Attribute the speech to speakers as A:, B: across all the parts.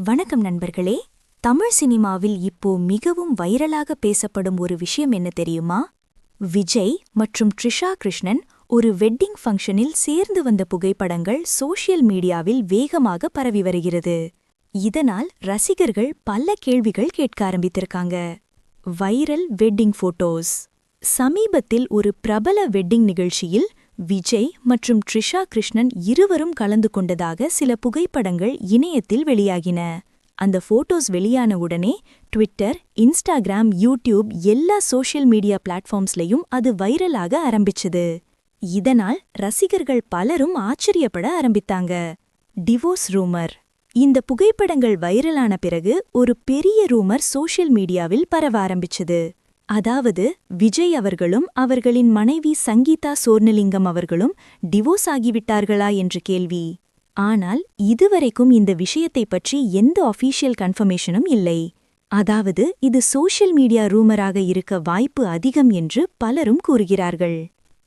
A: வணக்கம் நண்பர்களே. தமிழ் சினிமாவில் இப்போ மிகவும் வைரலாக பேசப்படும் ஒரு விஷயம் என்ன தெரியுமா? விஜய் மற்றும் த்ரிஷா கிருஷ்ணன் ஒரு வெட்டிங் ஃபங்க்ஷனில் சேர்ந்து வந்த புகைப்படங்கள் சோஷியல் மீடியாவில் வேகமாக பரவி வருகிறது. இதனால் ரசிகர்கள் பல கேள்விகள் கேட்க ஆரம்பித்திருக்காங்க. Viral wedding photos. சமீபத்தில் ஒரு பிரபல வெட்டிங் நிகழ்ச்சியில் விஜய் மற்றும் த்ரிஷா கிருஷ்ணன் இருவரும் கலந்து கொண்டதாக சில புகைப்படங்கள் இணையத்தில் வெளியாகின. அந்த போட்டோஸ் வெளியான உடனே ட்விட்டர், இன்ஸ்டாகிராம், யூடியூப் எல்லா சோஷியல் மீடியா பிளாட்ஃபார்ம்ஸ்லயும் அது வைரலாக ஆரம்பிச்சது. இதனால் ரசிகர்கள் பலரும் ஆச்சரியப்பட ஆரம்பித்தாங்க. Divorce rumour. இந்த புகைப்படங்கள் வைரலான பிறகு ஒரு பெரிய ரூமர் சோஷியல் மீடியாவில் பரவ ஆரம்பிச்சது. அதாவது விஜய் அவர்களும் அவர்களின் மனைவி சங்கீதா சோர்ணலிங்கம் அவர்களும் டிவோர்ஸ் ஆகிவிட்டார்களா என்ற கேள்வி. ஆனால் இதுவரைக்கும் இந்த விஷயத்தை பற்றி எந்த அஃபீஷியல் கன்ஃபர்மேஷனும் இல்லை. அதாவது இது சோஷியல் மீடியா ரூமராக இருக்க வாய்ப்பு அதிகம் என்று பலரும் கூறுகிறார்கள்.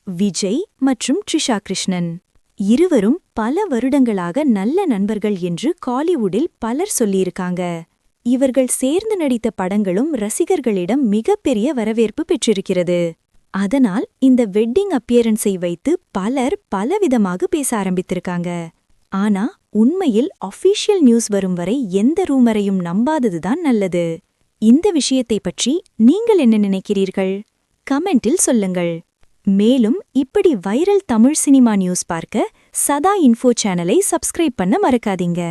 A: விஜய் மற்றும் த்ரிஷா கிருஷ்ணன் இருவரும் பல வருடங்களாக நல்ல நண்பர்கள் என்று காலிவுட்டில் பலர் சொல்லியிருக்காங்க. இவர்கள் சேர்ந்து நடித்த படங்களும் ரசிகர்களிடம் மிகப்பெரிய வரவேற்பு பெற்றிருக்கிறது. அதனால் இந்த வெட்டிங் அப்பியரன்ஸை வைத்து பலர் பலவிதமாக பேச ஆரம்பித்திருக்காங்க. ஆனா உண்மையில் அஃபீஷியல் நியூஸ் வரும் வரை எந்த ரூமரையும் நம்பாததுதான் நல்லது. இந்த விஷயத்தை பற்றி நீங்கள் என்ன நினைக்கிறீர்கள்? கமெண்டில் சொல்லுங்கள். மேலும் இப்படி வைரல் தமிழ் சினிமா நியூஸ் பார்க்க சதா இன்ஃபோ சேனலை சப்ஸ்கிரைப் பண்ண மறக்காதீங்க.